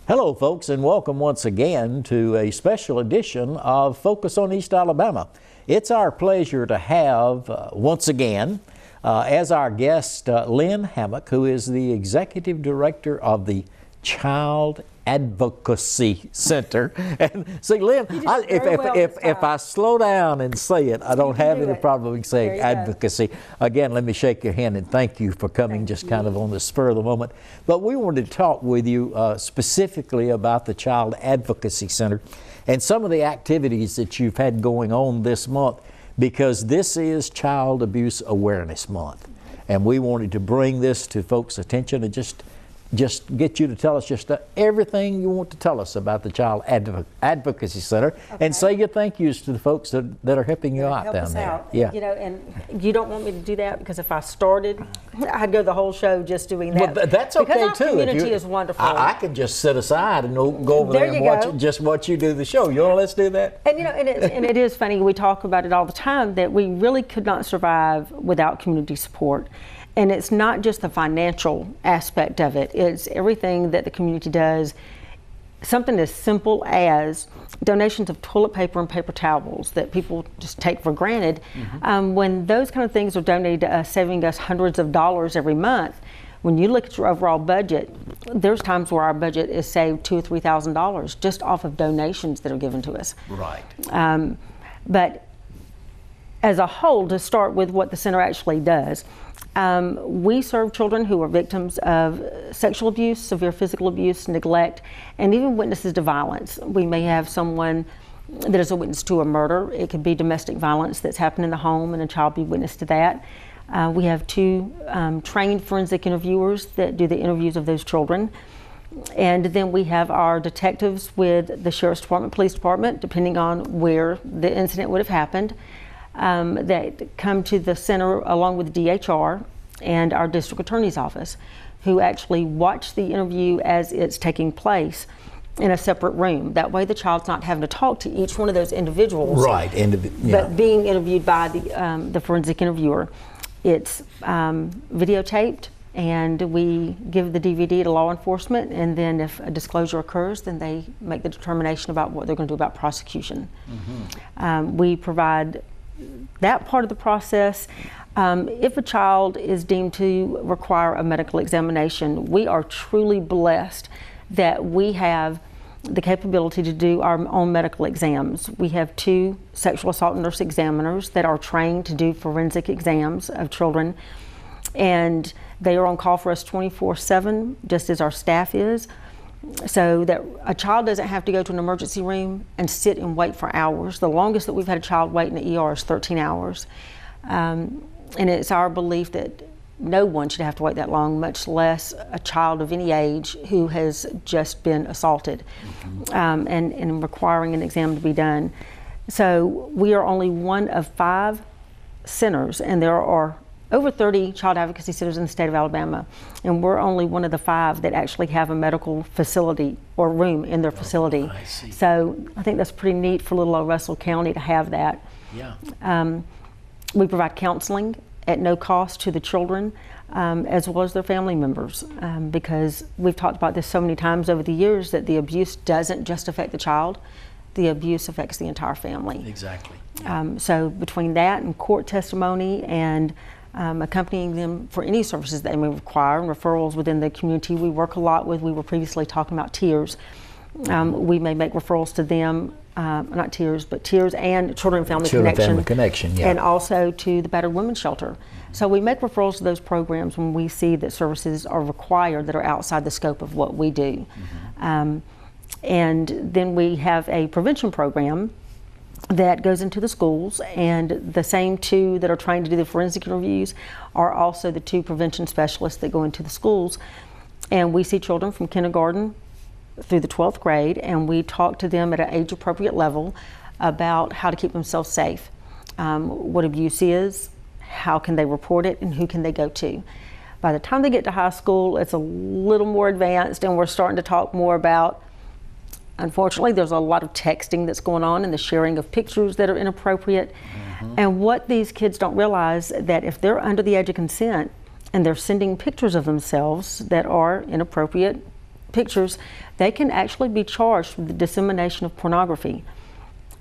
Hello folks, and welcome once again to a special edition of Focus on East Alabama. It's our pleasure to have once again as our guest Lynn Hammock, who is the Executive Director of the Child Advocacy Center. And see, Lynn, if I slow down and say it, I don't have any problem saying advocacy. Again, let me shake your hand and thank you for coming kind of on the spur of the moment. But we wanted to talk with you specifically about the Child Advocacy Center and some of the activities that you've had going on this month, because this is Child Abuse Awareness Month. And we wanted to bring this to folks' attention and just get you to tell us everything you want to tell us about the Child Advocacy Center, and say your thank yous to the folks that are helping you out down there. Yeah. You know, and you don't want me to do that, because if I started, I'd go the whole show just doing that. Well, that's okay because too. Our community is wonderful. I can just sit aside and go over there and watch you do the show. You know, let's do that. And you know, and it is funny. We talk about it all the time that we really could not survive without community support. And it's not just the financial aspect of it, it's everything that the community does. Something as simple as donations of toilet paper and paper towels that people just take for granted. When those kind of things are donated to us, saving us hundreds of dollars every month, when you look at your overall budget, there's times where our budget is saved $2,000 or $3,000 just off of donations that are given to us. Right. But as a whole, to start with what the center actually does, we serve children who are victims of sexual abuse, severe physical abuse, neglect, and even witnesses to violence. We may have someone that is a witness to a murder. It could be domestic violence that's happened in the home and a child be witness to that. We have two trained forensic interviewers that do the interviews of those children. And then we have our detectives with the Sheriff's Department, Police Department, depending on where the incident would have happened. That come to the center along with DHR and our district attorney's office, who actually watch the interview as it's taking place in a separate room. That way the child's not having to talk to each one of those individuals, right? But being interviewed by the forensic interviewer. It's videotaped, and we give the DVD to law enforcement, and then if a disclosure occurs, then they make the determination about what they're going to do about prosecution. We provide that part of the process. If a child is deemed to require a medical examination, we are truly blessed that we have the capability to do our own medical exams. We have two sexual assault nurse examiners that are trained to do forensic exams of children, and they are on call for us 24/7, just as our staff is, so that a child doesn't have to go to an emergency room and sit and wait for hours. The longest that we've had a child wait in the ER is 13 hours. And it's our belief that no one should have to wait that long, much less a child of any age who has just been assaulted and requiring an exam to be done. So we are only one of 5 centers, and there are over 30 child advocacy centers in the state of Alabama, and we're only one of the 5 that actually have a medical facility or room in their facility. I see. So I think that's pretty neat for little old Russell County to have that. Yeah. We provide counseling at no cost to the children, as well as their family members, because we've talked about this so many times over the years that the abuse doesn't just affect the child, the abuse affects the entire family. Exactly. So between that and court testimony and accompanying them for any services they may require, and referrals within the community we work a lot with. We were previously talking about TEARS. We may make referrals to them, not TEARS, but TEARS and Children and Family Connection. Yeah. And also to the Battered Women's Shelter. So we make referrals to those programs when we see that services are required that are outside the scope of what we do. And then we have a prevention program that goes into the schools, and the same 2 that are trained to do the forensic interviews are also the 2 prevention specialists that go into the schools. And we see children from kindergarten through the 12th grade, and we talk to them at an age appropriate level about how to keep themselves safe, what abuse is, how can they report it, and who can they go to. By the time they get to high school, it's a little more advanced, and we're starting to talk more about, unfortunately, there's a lot of texting that's going on and the sharing of pictures that are inappropriate. And what these kids don't realize, that if they're under the age of consent and they're sending pictures of themselves that are inappropriate, pictures, they can actually be charged with the dissemination of pornography.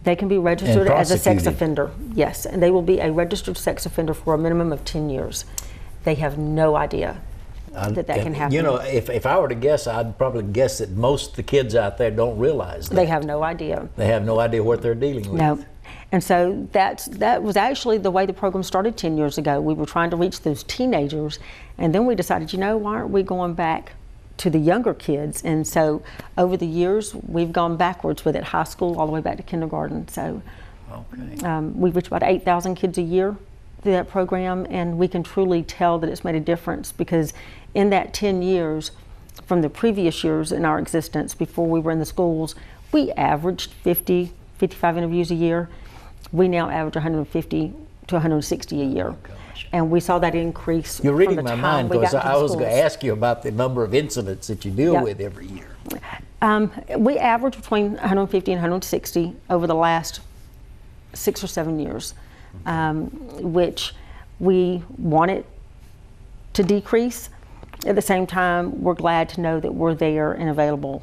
They can be registered as a sex offender. Yes, and they will be a registered sex offender for a minimum of 10 years. They have no idea that can happen. You know, if I were to guess, I'd probably guess that most of the kids out there don't realize that. They have no idea. They have no idea what they're dealing with. No. And so that was actually the way the program started 10 years ago. We were trying to reach those teenagers, and then we decided, you know, why aren't we going back to the younger kids? And so over the years, we've gone backwards with it, high school all the way back to kindergarten. So we reach about 8,000 kids a year through that program, and we can truly tell that it's made a difference, because in that 10 years from the previous years in our existence before we were in the schools, we averaged 50, 55 interviews a year. We now average 150 to 160 a year. Oh, gosh. And we saw that increase. You're reading from the my time mind, we got because to I the was going to schools. ask you about the number of incidents that you deal Yep. with every year. We average between 150 and 160 over the last 6 or 7 years, which we want it to decrease. At the same time, we're glad to know that we're there and available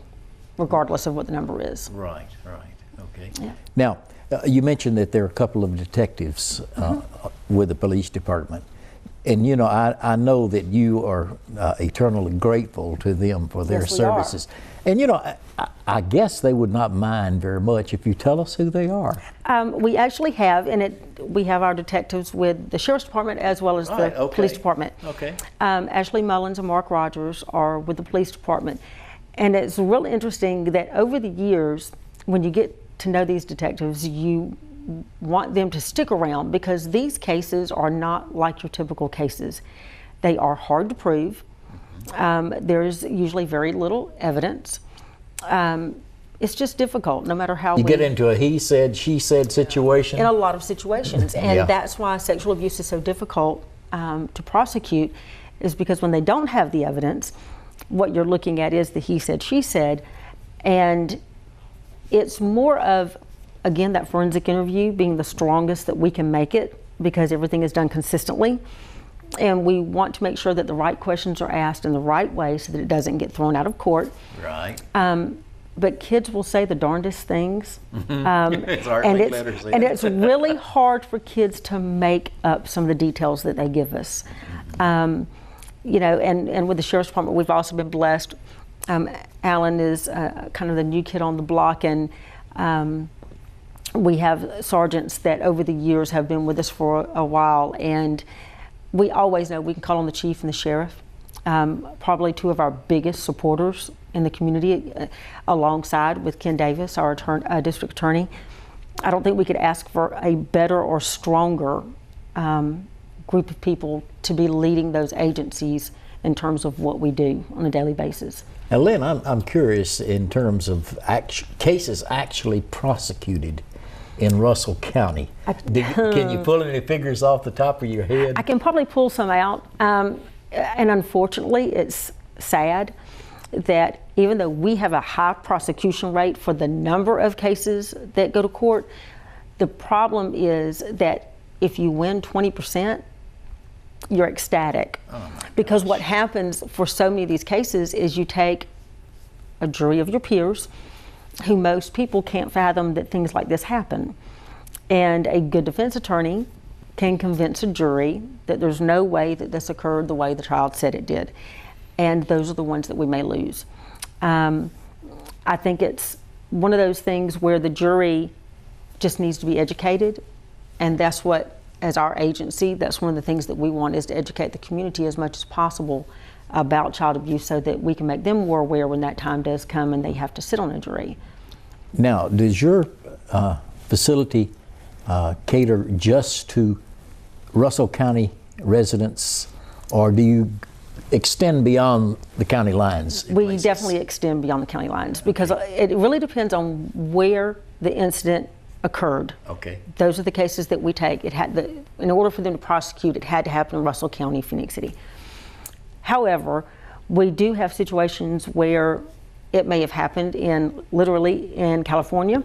regardless of what the number is. Right, okay. Yeah. Now, you mentioned that there are a couple of detectives with the police department. And you know, I know that you are eternally grateful to them for their Yes, we services. And you know, I guess they would not mind very much if you tell us who they are. We actually have, we have our detectives with the Sheriff's Department as well as the Police Department. Okay. Ashley Mullins and Mark Rogers are with the Police Department. And it's really interesting that over the years, when you get to know these detectives, you want them to stick around, because these cases are not like your typical cases. They are hard to prove. There's usually very little evidence. It's just difficult, no matter how You get into a he said, she said situation. in a lot of situations, and Yeah. that's why sexual abuse is so difficult to prosecute, is because when they don't have the evidence, what you're looking at is the he said, she said, and it's more of, again, that forensic interview being the strongest that we can make it, because everything is done consistently, and we want to make sure that the right questions are asked in the right way so that it doesn't get thrown out of court. Right. But kids will say the darndest things. It's hard to make letters in. And it's really hard for kids to make up some of the details that they give us. You know, and with the Sheriff's Department, we've also been blessed. Alan is kind of the new kid on the block, and we have sergeants that over the years have been with us for a while, and we always know we can call on the chief and the sheriff. Probably two of our biggest supporters in the community, alongside with Ken Davis, our district attorney. I don't think we could ask for a better or stronger group of people to be leading those agencies in terms of what we do on a daily basis. Now, Lynn, I'm curious in terms of cases actually prosecuted in Russell County. Can you pull any figures off the top of your head? I can probably pull some out, and unfortunately, it's sad that even though we have a high prosecution rate for the number of cases that go to court, the problem is that if you win 20%, you're ecstatic. Because what happens for so many of these cases is you take a jury of your peers, who most people can't fathom that things like this happen. And a good defense attorney can convince a jury that there's no way that this occurred the way the child said it did. And those are the ones that we may lose. I think it's one of those things where the jury just needs to be educated, and that's what, as our agency, that's one of the things that we want, is to educate the community as much as possible about child abuse, so that we can make them more aware when that time does come and they have to sit on a jury. Now, does your facility cater just to Russell County residents, or do you extend beyond the county lines? We definitely extend beyond the county lines, because it really depends on where the incident occurred. Okay. Those are the cases that we take. In order for them to prosecute, it had to happen in Russell County, Phoenix City. However, we do have situations where it may have happened literally in California,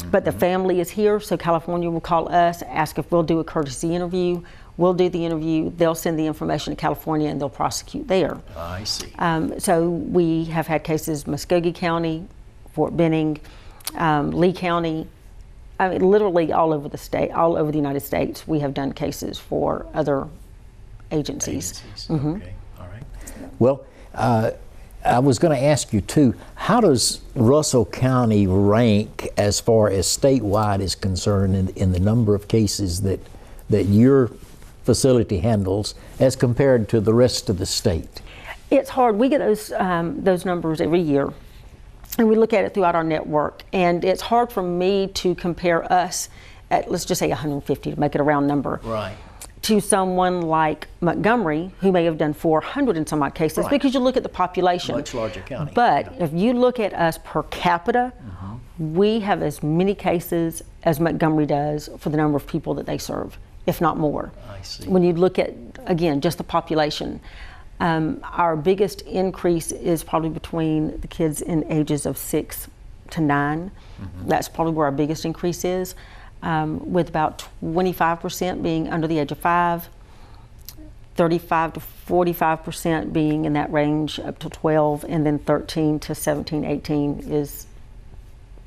but the family is here, so California will call us, ask if we'll do a courtesy interview. We'll do the interview, they'll send the information to California, and they'll prosecute there. I see. So we have had cases Muskogee County, Fort Benning, Lee County, I mean, literally all over the state, all over the United States. We have done cases for other agencies. Mm-hmm. Okay, all right. Well, I was going to ask you too, how does Russell County rank as far as statewide is concerned in the number of cases that your facility handles as compared to the rest of the state? It's hard. We get those numbers every year, and we look at it throughout our network. And it's hard for me to compare us at, let's just say 150 to make it a round number, right, to someone like Montgomery, who may have done 400 and some odd cases, right, because you look at the population. Much larger county. But if you look at us per capita, we have as many cases as Montgomery does for the number of people that they serve, if not more. I see. When you look at, again, just the population, our biggest increase is probably between the kids in ages of 6 to 9. That's probably where our biggest increase is, with about 25% being under the age of 5, 35 to 45% being in that range up to 12, and then 13 to 17, 18 is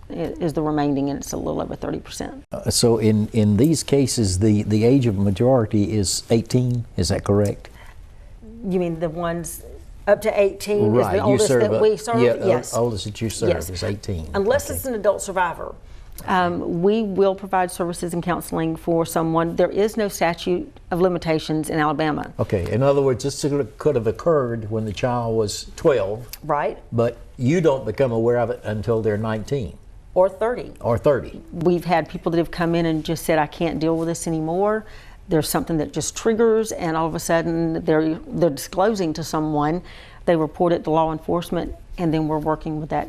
the remaining, and it's a little over 30%. So in these cases, the age of majority is 18, is that correct? You mean the ones up to 18 right. is the oldest that we serve? Yeah, yes. Oldest that you serve Yes. is 18. Unless Okay. it's an adult survivor. We will provide services and counseling for someone. There is no statute of limitations in Alabama. Okay, in other words, this could have occurred when the child was 12, Right? but you don't become aware of it until they're 19 Or 30. or 30. We've had people that have come in and just said, I can't deal with this anymore. There's something that just triggers, and all of a sudden they're disclosing to someone. They report it to law enforcement, and then we're working with that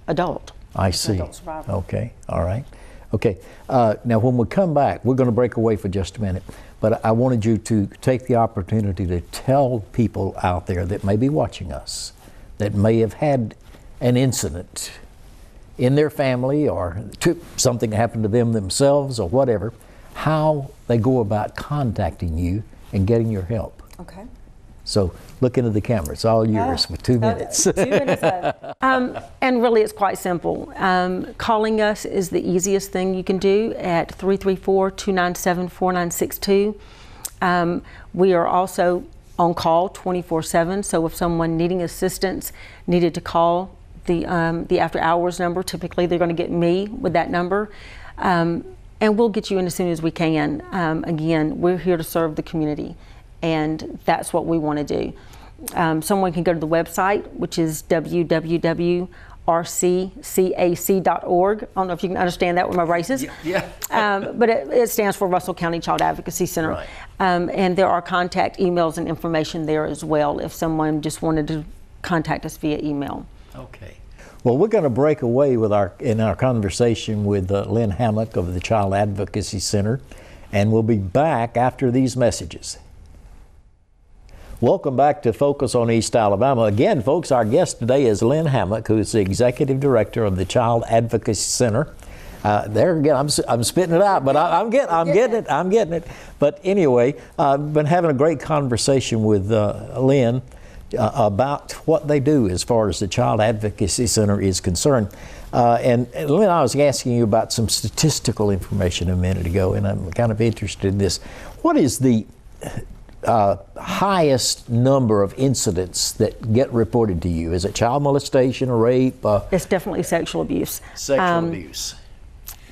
adult. I see. Adult survivor. Okay, all right. Okay, now when we come back, we're going to break away for just a minute, but I wanted you to take the opportunity to tell people out there that may be watching us, that may have had an incident in their family or something happened to them themselves or whatever, how they go about contacting you and getting your help. Okay. So look into the camera. It's all yours for 2 minutes. 2 minutes. And really, it's quite simple. Calling us is the easiest thing you can do at 334-297-4962. We are also on call 24/7. So if someone needing assistance needed to call the after hours number, typically they're going to get me with that number. And we'll get you in as soon as we can. Again, we're here to serve the community, and that's what we want to do. Someone can go to the website, which is www.rccac.org. I don't know if you can understand that with my braces. Yeah. But it stands for Russell County Child Advocacy Center. Right. And there are contact emails and information there as well if someone just wanted to contact us via email. Okay. Well, we're going to break away in our conversation with Lynn Hammock of the Child Advocacy Center, and we'll be back after these messages. Welcome back to Focus on East Alabama. Again, folks, our guest today is Lynn Hammock, who is the Executive Director of the Child Advocacy Center. There again, I'm spitting it out, but I'm getting it. But anyway, I've been having a great conversation with Lynn about what they do as far as the Child Advocacy Center is concerned. And Lynn, I was asking you about some statistical information a minute ago, and I'm kind of interested in this. What is the highest number of incidents that get reported to you? Is it child molestation or rape? It's definitely sexual abuse. Sexual abuse.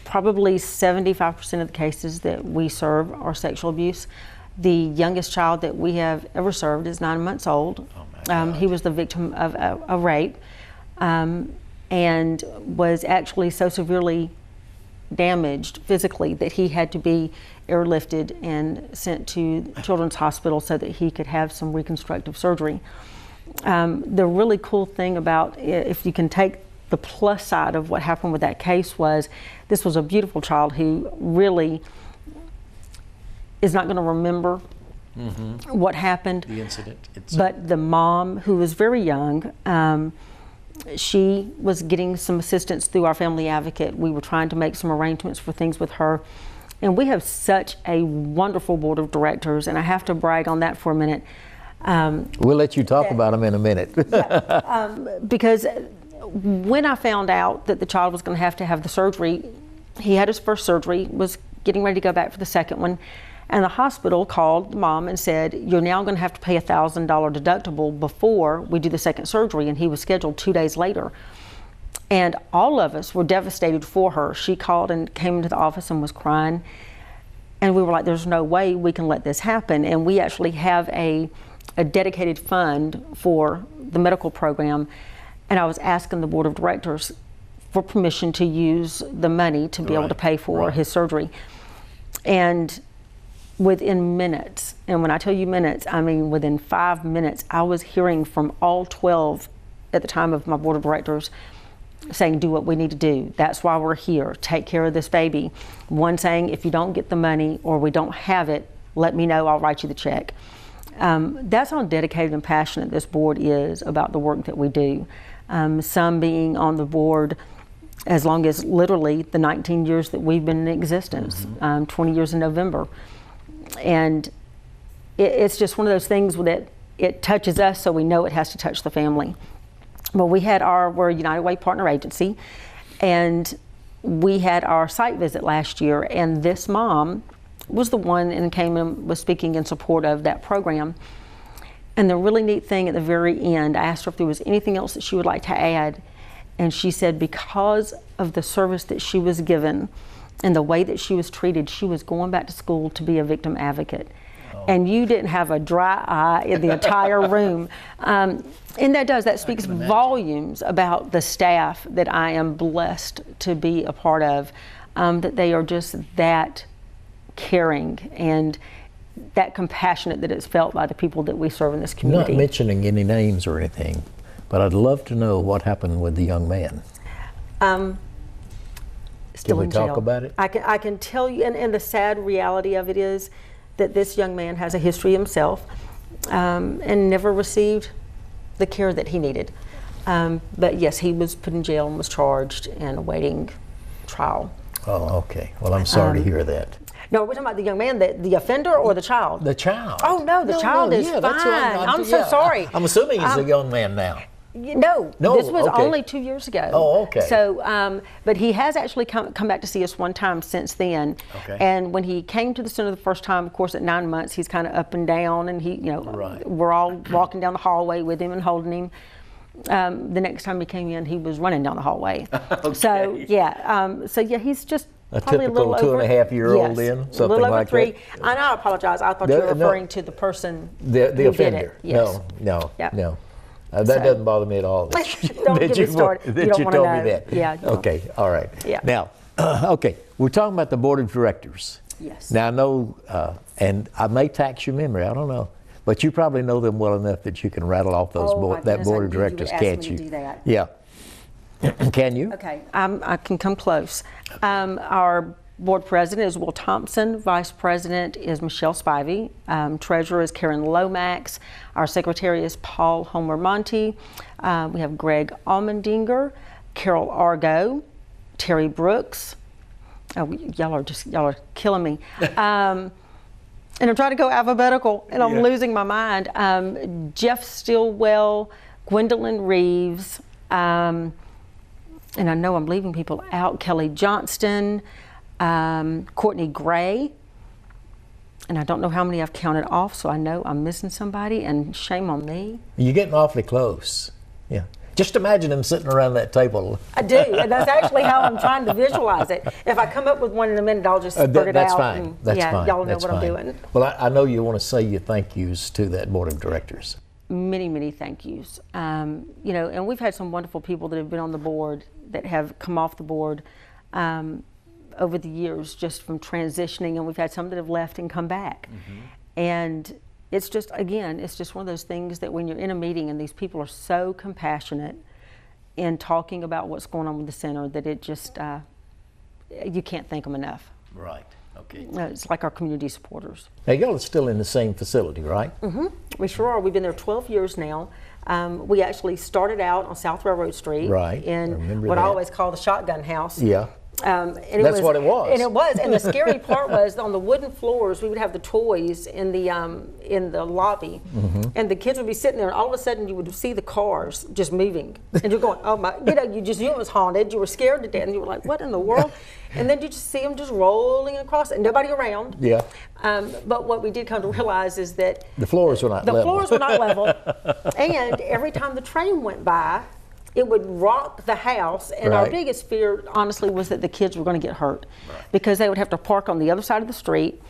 Probably 75% of the cases that we serve are sexual abuse. The youngest child that we have ever served is 9 months old. Oh my God. He was the victim of a rape, and was actually so severely damaged physically that he had to be airlifted and sent to Children's Hospital so that he could have some reconstructive surgery. The really cool thing about, if you can take the plus side of what happened with that case, was this was a beautiful child who really is not going to remember what happened. The incident. But the mom, who was very young, she was getting some assistance through our family advocate. We were trying to make some arrangements for things with her. And we have such a wonderful board of directors, and I have to brag on that for a minute. We'll let you talk about them in a minute. Because when I found out that the child was going to have the surgery, he had his first surgery, was getting ready to go back for the second one, and the hospital called mom and said, you're now going to have to pay $1,000 deductible before we do the second surgery, and he was scheduled 2 days later. And all of us were devastated for her. She called and came into the office and was crying, and we were like, there's no way we can let this happen. And we actually have a dedicated fund for the medical program, and I was asking the board of directors for permission to use the money to be able to pay for his surgery. And within minutes, and when I tell you minutes, I mean within 5 minutes, I was hearing from all 12 at the time of my board of directors saying, do what we need to do. That's why we're here. Take care of this baby. One saying, if you don't get the money or we don't have it, let me know, I'll write you the check. That's how dedicated and passionate this board is about the work that we do. Some being on the board as long as literally the 19 years that we've been in existence, 20 years in November. And it's just one of those things that it touches us, so we know it has to touch the family. Well, we're a United Way partner agency, and we had our site visit last year, and this mom was the one and came and was speaking in support of that program. And the really neat thing at the very end, I asked her if there was anything else that she would like to add, and she said because of the service that she was given and the way that she was treated, she was going back to school to be a victim advocate. And you didn't have a dry eye in the entire room. And that speaks volumes about the staff that I am blessed to be a part of, that they are just that caring and that compassionate that is felt by the people that we serve in this community. Not mentioning any names or anything, but I'd love to know what happened with the young man. Still in jail. Can we talk about it? I can tell you, and the sad reality of it is that this young man has a history himself, and never received the care that he needed. But yes, he was put in jail and was charged and awaiting trial. Oh, okay. Well, I'm sorry to hear that. No, we're talking about the young man, the offender or the child? The child. Oh no, the child is fine. I'm so sorry. I'm assuming he's a young man now. No, this was only 2 years ago. Oh, okay. So, but he has actually come back to see us one time since then. Okay. And when he came to the center the first time, of course, at 9 months, he's kind of up and down, and we're all walking down the hallway with him and holding him. The next time he came in, he was running down the hallway. Okay. So he's just a probably typical a little 2.5-year-old then, something a little over like 3. that. And I apologize. I thought you were referring to the person the who offender. did it. Yes. No. That doesn't bother me at all. Don't get me started. That you told me that. Yeah. Okay. All right. Yeah. Now, okay, we're talking about the board of directors. Yes. Now I know, and I may tax your memory. I don't know, but you probably know them well enough that you can rattle off those that board of directors, can't you? Do that. Yeah. Can you? Okay. I can come close. Our board president is Will Thompson. Vice president is Michelle Spivey. Treasurer is Karen Lomax. Our secretary is Paul Homer-Monty. We have Greg Almendinger, Carol Argo, Terry Brooks. Oh, y'all are killing me. And I'm trying to go alphabetical, and I'm losing my mind. Jeff Stillwell, Gwendolyn Reeves, and I know I'm leaving people out. Kelly Johnston. Courtney Gray, and I don't know how many I've counted off, so I know I'm missing somebody, and shame on me. You're getting awfully close. Yeah. Just imagine them sitting around that table. I do, and that's actually how I'm trying to visualize it. If I come up with one in a minute, I'll just spurt it that's out. Fine. That's fine. Y'all know what I'm doing. Well, I know you want to say your thank yous to that board of directors. Many, many thank yous. And we've had some wonderful people that have been on the board that have come off the board over the years, just from transitioning, and we've had some that have left and come back. And it's just one of those things that when you're in a meeting and these people are so compassionate in talking about what's going on with the center that it just, you can't thank them enough. Right, okay. It's like our community supporters. Now y'all are still in the same facility, right? We sure are. We've been there 12 years now. We actually started out on South Railroad Street in what I always call the shotgun house. Yeah. That's what it was. And it was. And the scary part was on the wooden floors, we would have the toys in the lobby, and the kids would be sitting there, and all of a sudden you would see the cars just moving, and you're going, oh my, you just knew it was haunted. You were scared to death, and you were like, what in the world? And then you just see them just rolling across, and nobody around. Yeah. But what we did come to realize is that the floors were not level. The floors were not level, and every time the train went by, it would rock the house, and our biggest fear, honestly, was that the kids were going to get hurt, because they would have to park on the other side of the street,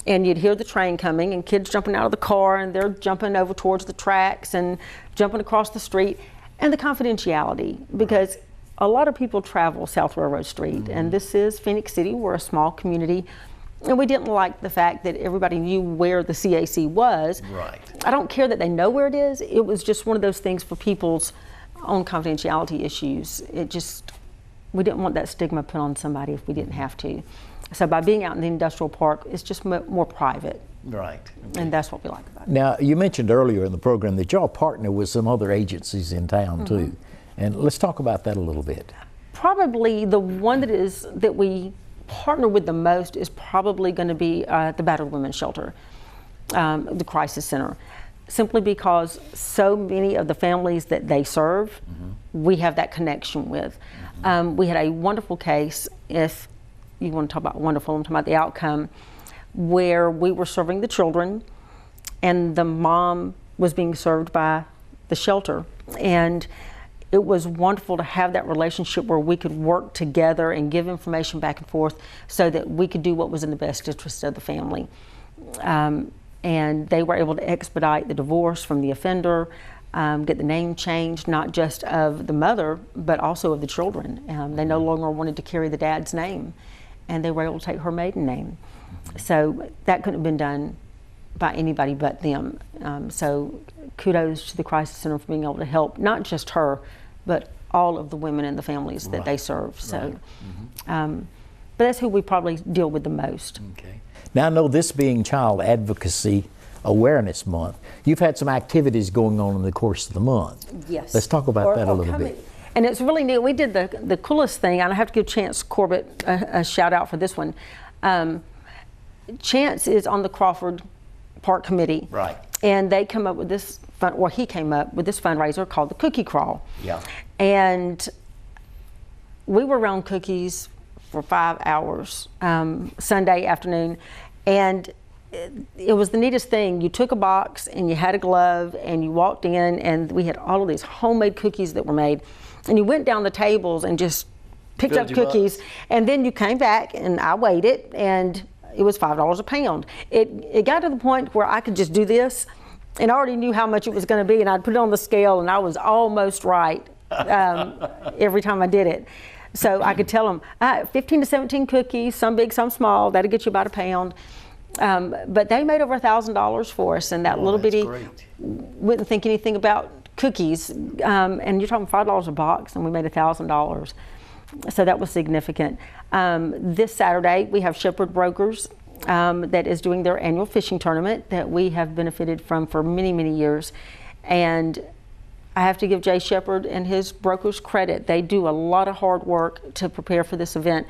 and you'd hear the train coming, and kids jumping out of the car, and they're jumping over towards the tracks and jumping across the street, and the confidentiality, because a lot of people travel South Railroad Street, and this is Phoenix City. We're a small community, and we didn't like the fact that everybody knew where the CAC was. Right. I don't care that they know where it is. It was just one of those things for people's own confidentiality issues. We didn't want that stigma put on somebody if we didn't have to. So by being out in the industrial park, it's just more private. Right. Okay. And that's what we like about it. Now, you mentioned earlier in the program that y'all partner with some other agencies in town too. And let's talk about that a little bit. Probably the one that we partner with the most is probably going to be the Battered Women's Shelter, the Crisis Center. Simply because so many of the families that they serve, we have that connection with. We had a wonderful case, if you want to talk about wonderful, I'm talking about the outcome, where we were serving the children and the mom was being served by the shelter. And it was wonderful to have that relationship where we could work together and give information back and forth so that we could do what was in the best interest of the family. And they were able to expedite the divorce from the offender, get the name changed, not just of the mother, but also of the children. They no longer wanted to carry the dad's name, and they were able to take her maiden name. So that couldn't have been done by anybody but them. So kudos to the Crisis Center for being able to help not just her, but all of the women and the families that they serve. So, but that's who we probably deal with the most. Okay. Now, I know this being Child Advocacy Awareness Month, you've had some activities going on in the course of the month. Yes. Let's talk about that a little bit. And it's really neat. We did the coolest thing, and I have to give Chance Corbett a shout out for this one. Chance is on the Crawford Park Committee. Right. And they come up with this, he came up with this fundraiser called the Cookie Crawl. Yeah. And we were around cookies for 5 hours Sunday afternoon, and it was the neatest thing. You took a box and you had a glove and you walked in, and we had all of these homemade cookies that were made, and you went down the tables and just picked up cookies, and then you came back and I weighed it, and it was $5 a pound. It got to the point where I could just do this, and I already knew how much it was going to be, and I'd put it on the scale, and I was almost right every time I did it. So I could tell them, 15 to 17 cookies, some big, some small, that'll get you about a pound. But they made over $1,000 for us, and that little bitty, wouldn't think anything about cookies. And you're talking $5 a box, and we made $1,000. So that was significant. This Saturday, we have Shepherd Brokers that is doing their annual fishing tournament that we have benefited from for many, many years. And I have to give Jay Shepherd and his brokers credit. They do a lot of hard work to prepare for this event,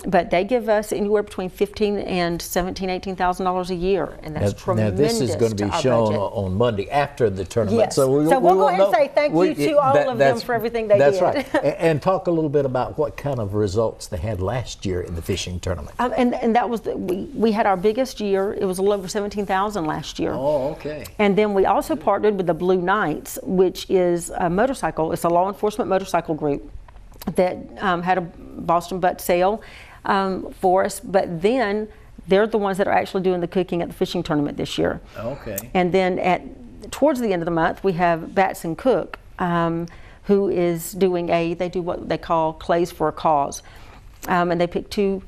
but they give us anywhere between $15,000 and $18,000 a year, and that's tremendous. Now this is going to be shown on Monday after the tournament. Yes. So we'll go ahead and say thank you to all of them for everything they did. That's right. And talk a little bit about what kind of results they had last year in the fishing tournament. And that was we had our biggest year. It was a little over 17,000 last year. Oh, okay. And then we also partnered with the Blue Knights, which is a motorcycle. It's a law enforcement motorcycle group that had a Boston butt sale for us, but then they're the ones that are actually doing the cooking at the fishing tournament this year. Okay. And then towards the end of the month, we have Batson Cook, who is doing they do what they call Clays for a Cause, and they pick 2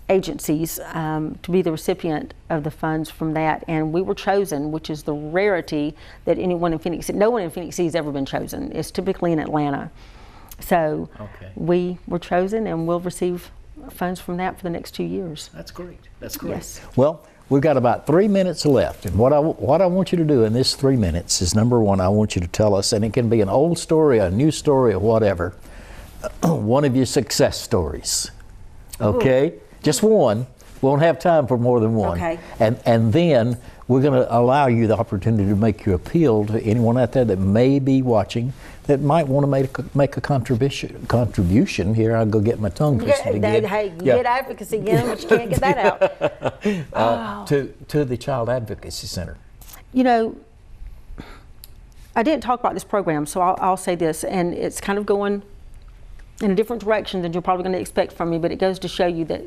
agencies to be the recipient of the funds from that, and we were chosen, which is the rarity that no one in Phoenix City has ever been chosen. It's typically in Atlanta. So we were chosen, and we'll receive funds from that for the next 2 years. That's great. That's great. Yes. Well, we've got about 3 minutes left, and what I want you to do in this 3 minutes is, number one, I want you to tell us, and it can be an old story, a new story, or whatever, one of your success stories. Okay, just one. We won't have time for more than one. Okay. And then we're going to allow you the opportunity to make your appeal to anyone out there that may be watching that might want to make a contribution. Here, I'll go get my tongue twisted again. Hey, you get advocacy again, but you can't get that out. To the Child Advocacy Center. You know, I didn't talk about this program, so I'll say this, and it's kind of going in a different direction than you're probably going to expect from me, but it goes to show you that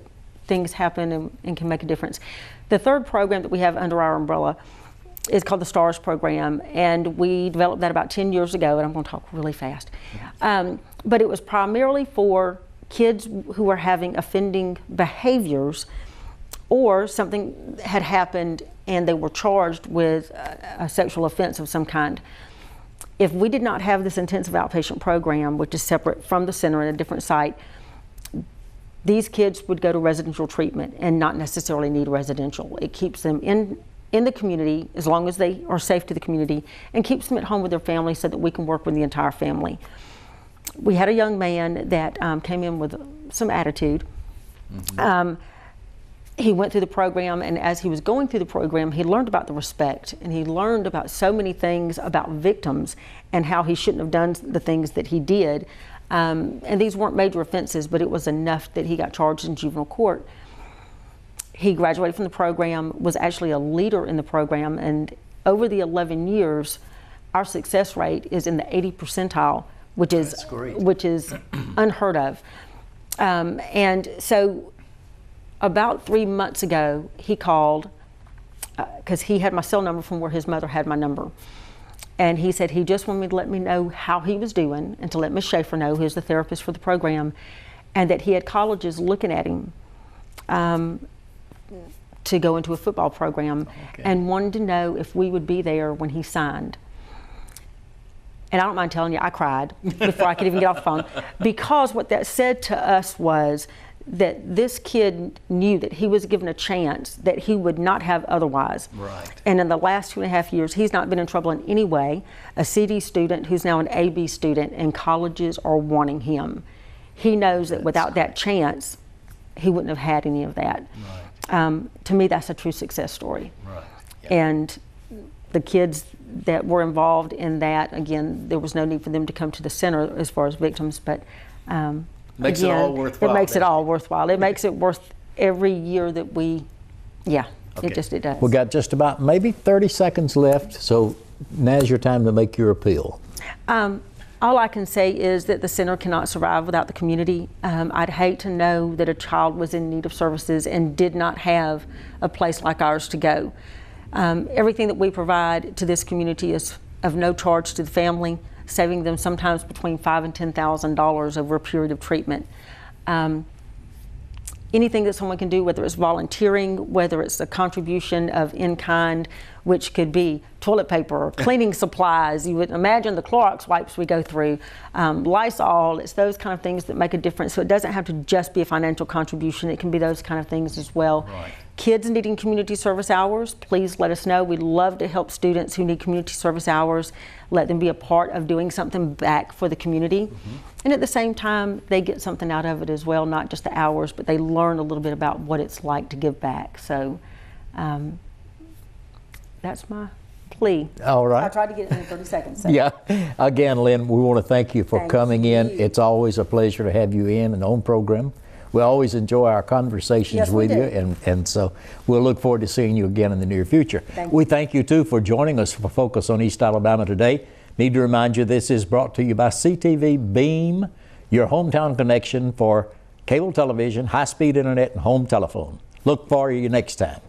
things happen and can make a difference. The third program that we have under our umbrella is called the STARS program, and we developed that about 10 years ago, and I'm going to talk really fast. But it was primarily for kids who were having offending behaviors, or something had happened and they were charged with a sexual offense of some kind. If we did not have this intensive outpatient program, which is separate from the center in a different site, these kids would go to residential treatment and not necessarily need residential. It keeps them in the community as long as they are safe to the community, and keeps them at home with their family so that we can work with the entire family. We had a young man that came in with some attitude. He went through the program, and as he was going through the program, he learned about the respect, and he learned about so many things about victims and how he shouldn't have done the things that he did. And these weren't major offenses, but it was enough that he got charged in juvenile court. He graduated from the program, was actually a leader in the program, and over the 11 years, our success rate is in the 80th percentile, which is unheard of. And so about 3 months ago, he called, because he had my cell number from where his mother had my number. And he said he just wanted me to let me know how he was doing and to let Ms. Schaefer know, who's the therapist for the program, and that he had colleges looking at him to go into a football program, and wanted to know if we would be there when he signed. And I don't mind telling you, I cried before I could even get off the phone, because what that said to us was that this kid knew that he was given a chance that he would not have otherwise. Right. And in the last 2.5 years, he's not been in trouble in any way. A CD student who's now an AB student, and colleges are wanting him. He knows that without that chance, he wouldn't have had any of that. Right. To me, that's a true success story. Right. Yeah. And the kids that were involved in that, again, there was no need for them to come to the center as far as victims, but makes it all worthwhile. It makes it all worthwhile. It makes it worth every year that we, it does. We got just about maybe 30 seconds left, so now's your time to make your appeal. All I can say is that the center cannot survive without the community. I'd hate to know that a child was in need of services and did not have a place like ours to go. Everything that we provide to this community is of no charge to the family, saving them sometimes between $5,000 and $10,000 over a period of treatment. Anything that someone can do, whether it's volunteering, whether it's a contribution of in-kind, which could be toilet paper, cleaning supplies, you would imagine the Clorox wipes we go through, Lysol, it's those kind of things that make a difference. So it doesn't have to just be a financial contribution, it can be those kind of things as well. Right. Kids needing community service hours, please let us know. We'd love to help students who need community service hours, let them be a part of doing something back for the community. And at the same time, they get something out of it as well, not just the hours, but they learn a little bit about what it's like to give back. So that's my plea. All right. I tried to get it in 30 seconds. So. Yeah. Again, Lynn, we want to thank you for coming in. It's always a pleasure to have you in and on program. We always enjoy our conversations with you, and so we'll look forward to seeing you again in the near future. We thank you, too, for joining us for Focus on East Alabama today. Need to remind you this is brought to you by CTV Beam, your hometown connection for cable television, high-speed internet, and home telephone. Look for you next time.